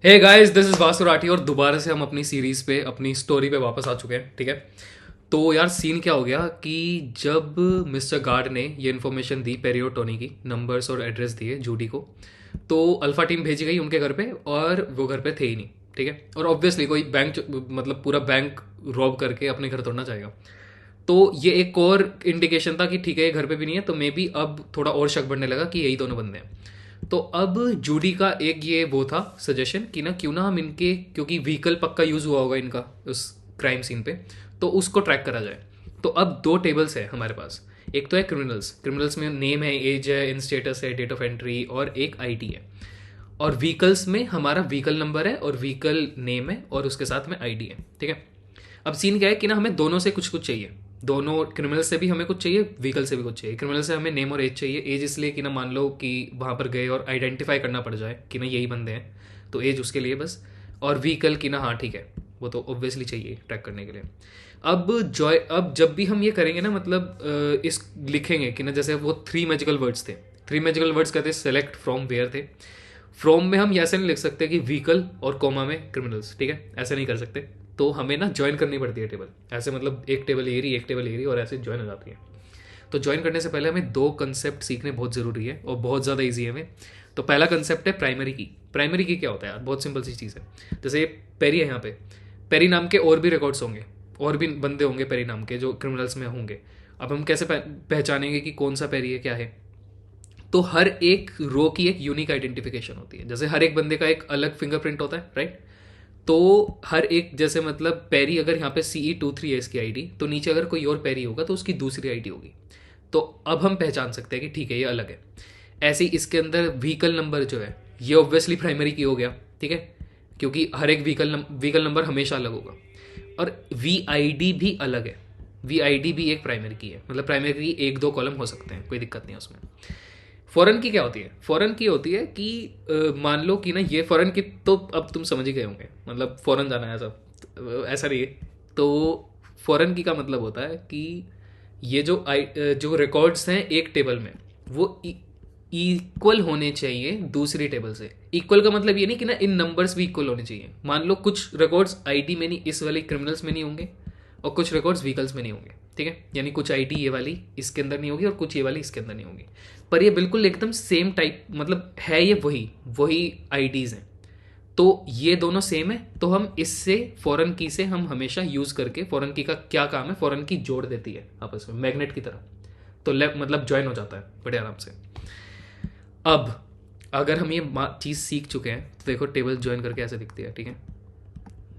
Hey guys, this is Vasu Rathi और दोबारा से हम अपनी सीरीज पे अपनी स्टोरी पे वापस आ चुके हैं। ठीक है। तो यार सीन क्या हो गया कि जब मिस्टर गार्ड ने ये इन्फॉर्मेशन दी पेरी और टोनी की, नंबर्स और एड्रेस दिए जूडी को, तो अल्फा टीम भेजी गई उनके घर पे और वो घर पे थे ही नहीं। ठीक है। और ऑब्वियसली कोई बैंक मतलब पूरा बैंक रॉब करके अपने घर तोड़ना चाहेगा। तो ये एक और इंडिकेशन था कि ठीक है ये घर पे भी नहीं है, तो मे बी अब थोड़ा और शक बढ़ने लगा कि यही दोनों बंदे हैं। तो अब जूडी का एक ये वो था सजेशन कि ना क्यों ना हम इनके, क्योंकि व्हीकल पक्का यूज हुआ होगा इनका उस क्राइम सीन पे, तो उसको ट्रैक करा जाए। तो अब दो टेबल्स है हमारे पास। एक तो है क्रिमिनल्स, क्रिमिनल्स में नेम है, एज है, इन स्टेटस है, डेट ऑफ एंट्री और एक आईडी है। और व्हीकल्स में हमारा व्हीकल नंबर है और व्हीकल नेम है और उसके साथ में आईडी है। ठीक है। अब सीन क्या है कि ना हमें दोनों से कुछ कुछ चाहिए। दोनों क्रिमिनल से भी हमें कुछ चाहिए, व्हीकल से भी कुछ चाहिए। क्रिमिनल से हमें नेम और एज चाहिए। एज इसलिए कि ना मान लो कि वहां पर गए और आइडेंटिफाई करना पड़ जाए कि ना यही बंदे हैं, तो एज उसके लिए बस। और व्हीकल की ना हाँ ठीक है, वो तो ऑब्वियसली चाहिए ट्रैक करने के लिए। अब जब भी हम ये करेंगे ना, मतलब इस लिखेंगे कि ना जैसे वो थ्री मैजिकल वर्ड्स थे। थ्री मैजिकल वर्ड्स कहते सेलेक्ट फ्रॉम वेयर थे। फ्रॉम में हम ऐसे नहीं लिख सकते कि व्हीकल और कॉमा में क्रिमिनल्स। ठीक है, ऐसे नहीं कर सकते। तो हमें ना ज्वाइन करनी पड़ती है टेबल, ऐसे मतलब एक टेबल ये रही, एक टेबल ये रही, और ऐसे ज्वाइन हो जाती है। तो ज्वाइन करने से पहले हमें दो कंसेप्ट सीखने बहुत ज़रूरी है और बहुत ज़्यादा ईजी है हमें। तो पहला कंसेप्ट है प्राइमरी की। प्राइमरी की क्या होता है यार, बहुत सिंपल सी चीज़ है। जैसे पेरी है यहाँ पे, पेरी नाम के और भी रिकॉर्ड्स होंगे, और भी बंदे होंगे पेरी नाम के जो क्रिमिनल्स में होंगे। अब हम कैसे पहचानेंगे कि कौन सा पेरी है क्या है। तो हर एक रो की एक यूनिक आइडेंटिफिकेशन होती है। जैसे हर एक बंदे का एक अलग फिंगरप्रिंट होता है, राइट। तो हर एक, जैसे मतलब पैरी अगर यहाँ पे CE23 है इसकी आईडी, तो नीचे अगर कोई और पैरी होगा तो उसकी दूसरी आईडी होगी। तो अब हम पहचान सकते हैं कि ठीक है ये अलग है। ऐसे ही इसके अंदर व्हीकल नंबर जो है, ये ऑब्वियसली प्राइमरी की हो गया। ठीक है, क्योंकि हर एक व्हीकल नंबर हमेशा अलग होगा। और VID भी अलग है। VID भी एक प्राइमरी की है, मतलब प्राइमरी की एक दो कॉलम हो सकते हैं, कोई दिक्कत नहीं है उसमें। फॉरेन की क्या होती है? फॉरेन की होती है कि मान लो कि ना ये फॉरेन की, तो अब तुम समझ ही गए होंगे, मतलब फॉरेन जाना है सब, ऐसा नहीं है। तो फॉरेन की का मतलब होता है कि ये जो रिकॉर्ड्स हैं एक टेबल में, वो इक्वल होने चाहिए दूसरी टेबल से। इक्वल का मतलब ये नहीं कि ना इन नंबर्स भी इक्वल होने चाहिए। मान लो कुछ रिकॉर्ड्स आईडी में नहीं, इस वाले क्रिमिनल्स में नहीं होंगे, और कुछ रिकॉर्ड्स व्हीकल्स में नहीं होंगे। ठीक है, यानी कुछ आईडी ये वाली इसके अंदर नहीं होगी और कुछ ये वाली इसके अंदर नहीं होगी। पर ये बिल्कुल एकदम सेम टाइप, मतलब है ये वही वही आईडीज हैं। तो ये दोनों सेम है, तो हम इससे फॉरेन की से हम हमेशा यूज करके, फॉरेन की का क्या काम है, फॉरेन की जोड़ देती है आपस में मैग्नेट की तरह। तो लेफ्ट मतलब ज्वाइन हो जाता है बड़े आराम से। अब अगर हम ये चीज़ सीख चुके हैं तो देखो टेबल ज्वाइन करके ऐसे दिखती है। ठीक है,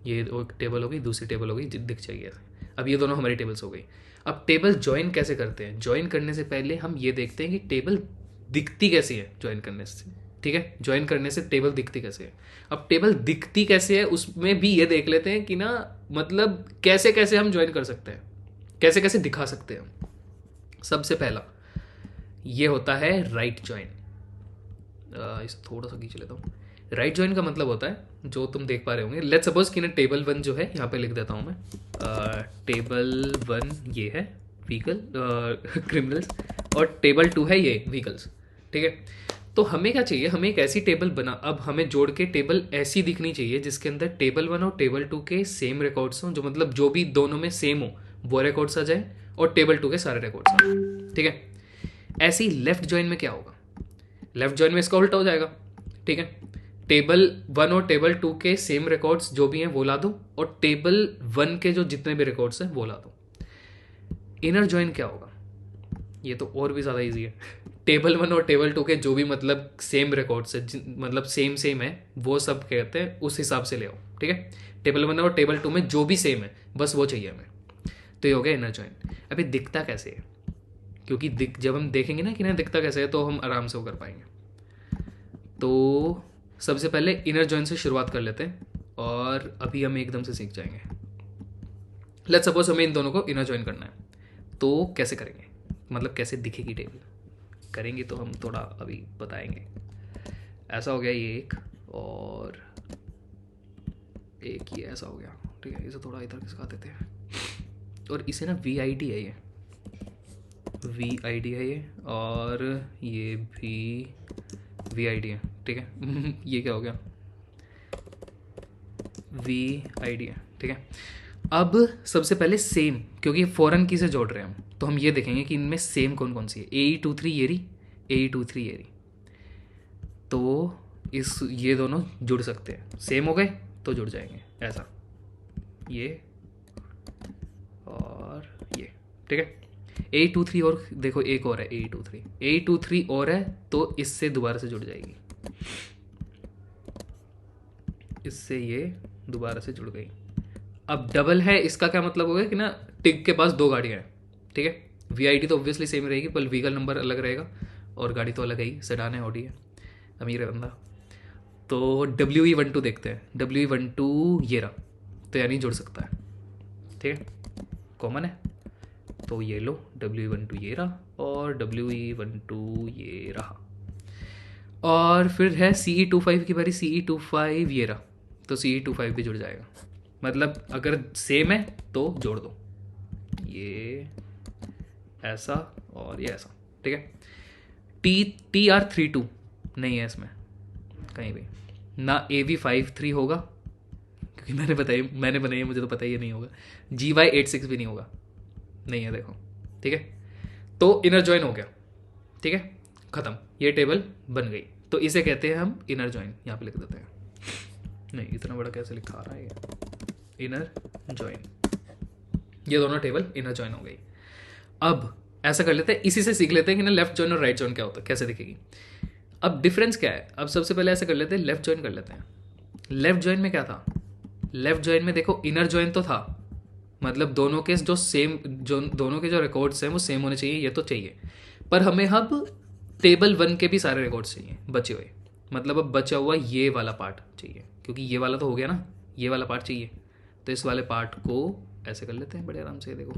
ये एक टेबल होगी, दूसरी टेबल होगी, दिख जाएगी ऐसे। अब ये दोनों हमारी टेबल्स हो गई। अब टेबल ज्वाइन कैसे करते हैं? ज्वाइन करने से पहले हम ये देखते हैं कि टेबल दिखती कैसी है ज्वाइन करने से। ठीक है, ज्वाइन करने से टेबल दिखती कैसे है। अब टेबल दिखती कैसे है उसमें भी ये देख लेते हैं कि ना, मतलब कैसे कैसे हम ज्वाइन कर सकते हैं, कैसे कैसे दिखा सकते हैं। सबसे पहला ये होता है राइट ज्वाइन। इसे थोड़ा सा खींच लेता हूँ। राइट ज्वाइन का मतलब होता है, जो तुम देख पा रहे होंगे, लेट्स सपोज कि ना टेबल वन जो है, यहाँ पे लिख देता हूँ मैं। टेबल वन ये है व्हीकल क्रिमिनल्स, और टेबल टू है ये व्हीकल्स। ठीक है। तो हमें क्या चाहिए, हमें एक ऐसी टेबल बना, अब हमें जोड़ के टेबल ऐसी दिखनी चाहिए जिसके अंदर टेबल वन और टेबल टू के सेम रिकॉर्ड्स हों, जो मतलब जो भी दोनों में सेम हो वो रिकॉर्ड्स आ जाए, और टेबल टू के सारे रिकॉर्ड्स आ जाए। ठीक है। ऐसे ही लेफ्ट ज्वाइन में क्या होगा, लेफ्ट ज्वाइन में इसका उल्टा हो जाएगा। ठीक है, टेबल वन और टेबल टू के सेम रिकॉर्ड्स जो भी हैं वो ला दो, और टेबल वन के जो जितने भी रिकॉर्ड्स हैं वो ला दो। इनर ज्वाइन क्या होगा, ये तो और भी ज़्यादा इजी है। टेबल वन और टेबल टू के जो भी मतलब सेम रिकॉर्ड्स है, मतलब सेम सेम है, वो सब कहते हैं उस हिसाब से ले आओ। ठीक है, टेबल वन और टेबल टू में जो भी सेम है बस वो चाहिए हमें। तो ये हो गया इनर ज्वाइन। अभी दिखता कैसे है, क्योंकि जब हम देखेंगे ना कि ना दिखता कैसे है, तो हम आराम से वो कर पाएंगे। तो सबसे पहले इनर जॉइन से शुरुआत कर लेते हैं, और अभी हम एकदम से सीख जाएंगे। लेट्स सपोज हमें इन दोनों को इनर जॉइन करना है, तो कैसे करेंगे, मतलब कैसे दिखेगी टेबल, करेंगे तो हम थोड़ा अभी बताएंगे। ऐसा हो गया ये एक, और एक ये ऐसा हो गया। ठीक है, इसे थोड़ा इधर खिसका देते हैं, और इसे ना VID है, ये VID है ये, और ये भी VID है। ठीक है ये क्या हो गया, VID है, ठीक है। अब सबसे पहले सेम, क्योंकि फॉरेन की से जोड़ रहे हैं हम, तो हम ये देखेंगे कि इनमें सेम कौन कौन सी है। AE23 ये रही, AE23 ये रही, तो ये दोनों जुड़ सकते हैं, सेम हो गए तो जुड़ जाएंगे, ऐसा ये और ये, ठीक है। AE23 और देखो एक और है AE23 और है, तो इससे दोबारा से जुड़ जाएगी, इससे ये दोबारा से जुड़ गई। अब डबल है, इसका क्या मतलब होगा कि ना टिक के पास दो गाड़ियाँ हैं, ठीक है। VID तो ऑब्वियसली सेम रहेगी, पर व्हीकल नंबर अलग रहेगा और गाड़ी तो अलग है ही, सेडान है, ऑडी है, अमीर है बंदा। तो WE12 देखते हैं, WE12 ये रहा, तो यानी जुड़ सकता है, ठीक है, कॉमन है। तो ये लो, WE12 ये रहा और WE12 ये रहा। और फिर है CE25 की बारी, CE25 ये रहा, तो CE25 भी जुड़ जाएगा। मतलब अगर सेम है तो जोड़ दो, ये ऐसा और ये ऐसा, ठीक है। TR32 नहीं है इसमें कहीं भी ना। AV53 होगा, क्योंकि मैंने बनाई है, मुझे तो पता ही नहीं होगा। GY86 भी नहीं होगा, नहीं है, देखो, ठीक है। तो इनर जॉइन हो गया, ठीक है, खत्म, ये टेबल बन गई। तो इसे कहते हैं हम इनर जॉइन, यहाँ पे लिख देते हैं। नहीं, इतना बड़ा कैसे लिखा रहा है ये, इनर जॉइन, ये दोनों टेबल इनर जॉइन हो गई। अब ऐसा कर लेते हैं, इसी से सीख लेते हैं कि ना लेफ्ट जॉइन और राइट जॉइन क्या होता है, कैसे दिखेगी। अब डिफरेंस क्या है, अब सबसे पहले ऐसा कर लेते हैं, लेफ्ट जॉइन कर लेते हैं। लेफ्ट जॉइन में क्या था, लेफ्ट जॉइन में देखो इनर जॉइन तो था, मतलब दोनों के जो सेम, जो दोनों के जो रिकॉर्ड्स हैं वो सेम होने चाहिए, ये तो चाहिए। पर हमें अब टेबल 1 के भी सारे रिकॉर्ड्स चाहिए बचे हुए, मतलब अब बचा हुआ ये वाला पार्ट चाहिए, क्योंकि ये वाला तो हो गया ना, ये वाला पार्ट चाहिए। तो इस वाले पार्ट को ऐसे कर लेते हैं बड़े आराम से, देखो।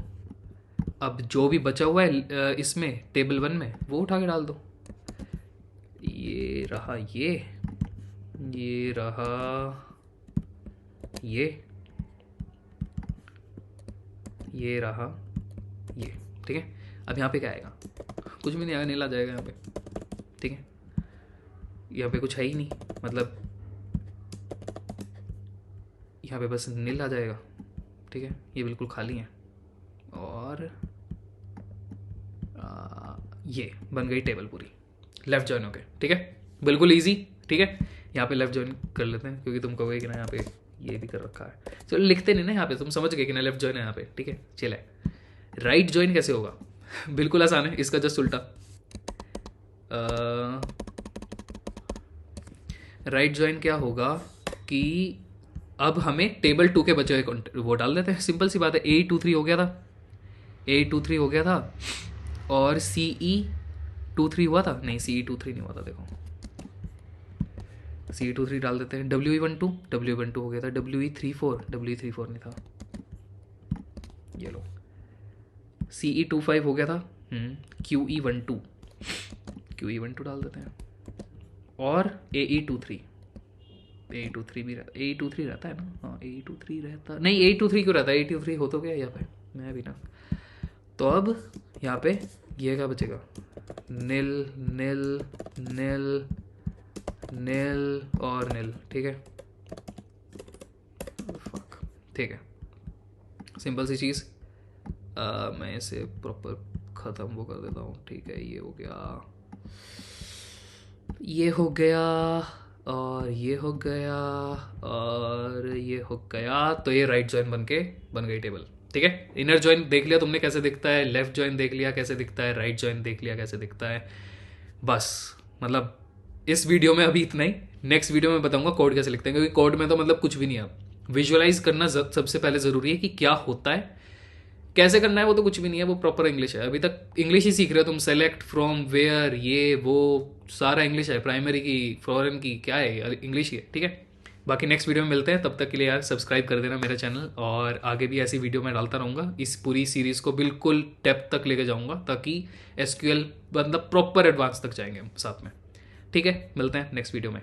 अब जो भी बचा हुआ है इसमें टेबल 1 में, वो उठा के डाल दो। ये रहा, ये रहा, ये रहा, ये, ठीक है। अब यहाँ पे क्या आएगा, कुछ भी नहीं आएगा, नीला जाएगा यहाँ पे, ठीक है। यहाँ पे कुछ है ही नहीं, मतलब यहाँ पे बस नील आ जाएगा, ठीक है, ये बिल्कुल खाली है। और ये बन गई टेबल पूरी, लेफ्ट जॉइन हो गए, ठीक है, बिल्कुल इजी, ठीक है। यहाँ पे लेफ्ट जॉइन कर लेते हैं, क्योंकि तुम कहोगे कि ना यहाँ पे ये भी कर रखा है, चलो लिखते नहीं ना यहाँ पे, तुम समझ गए कि ना लेफ्ट जॉइन है यहाँ पे, ठीक है। चले, राइट जॉइन कैसे होगा, बिल्कुल आसान है, इसका जस्ट उल्टा। राइट जॉइन क्या होगा कि अब हमें टेबल 2 के बचे हुए वो डाल देते हैं, सिंपल सी बात है। AE23 हो गया था, AE23 हो गया था, और CE23 हुआ था, नहीं CE23 नहीं हुआ था, देखो CE23 डाल देते हैं। WE12 हो गया था, WE34 नहीं था, ये लो। CE25 हो गया था, QE12 डाल देते हैं, और AE23 भी AE23 रहता है ना, हाँ AE23 रहता, नहीं AE23 क्यों रहता है, AE23 हो तो गया यहाँ पे, मैं भी ना। तो अब यहाँ पे ये क्या बचेगा, नील नील नील नील और नील, ठीक है, ठीक है, सिंपल सी चीज़। मैं इसे प्रॉपर ख़त्म वो कर देता हूँ, ठीक है। ये हो गया, ये हो गया, और ये हो गया, और ये हो गया, तो ये राइट जॉइन बन गई टेबल, ठीक है। इनर जॉइन देख लिया तुमने कैसे दिखता है, लेफ्ट जॉइन देख लिया कैसे दिखता है, राइट जॉइन देख लिया कैसे दिखता है। बस मतलब इस वीडियो में अभी इतना ही, नेक्स्ट वीडियो में बताऊंगा कोड कैसे लिखते हैं, क्योंकि कोड में तो मतलब कुछ भी नहीं है। विजुअलाइज करना सबसे पहले ज़रूरी है कि क्या होता है, कैसे करना है, वो तो कुछ भी नहीं है, वो प्रॉपर इंग्लिश है। अभी तक इंग्लिश ही सीख रहे हो तुम, सेलेक्ट फ्रॉम वेयर, ये वो सारा इंग्लिश है, प्राइमरी की फॉरेन की क्या है, इंग्लिश ही है, ठीक है। बाकी नेक्स्ट वीडियो में मिलते हैं, तब तक के लिए यार सब्सक्राइब कर देना मेरा चैनल, और आगे भी ऐसी वीडियो मैं डालता रहूँगा। इस पूरी सीरीज़ को बिल्कुल डेप्थ तक लेके जाऊँगा, ताकि SQL मतलब प्रॉपर एडवांस तक जाएंगे हम साथ में, ठीक है। मिलते हैं नेक्स्ट वीडियो में।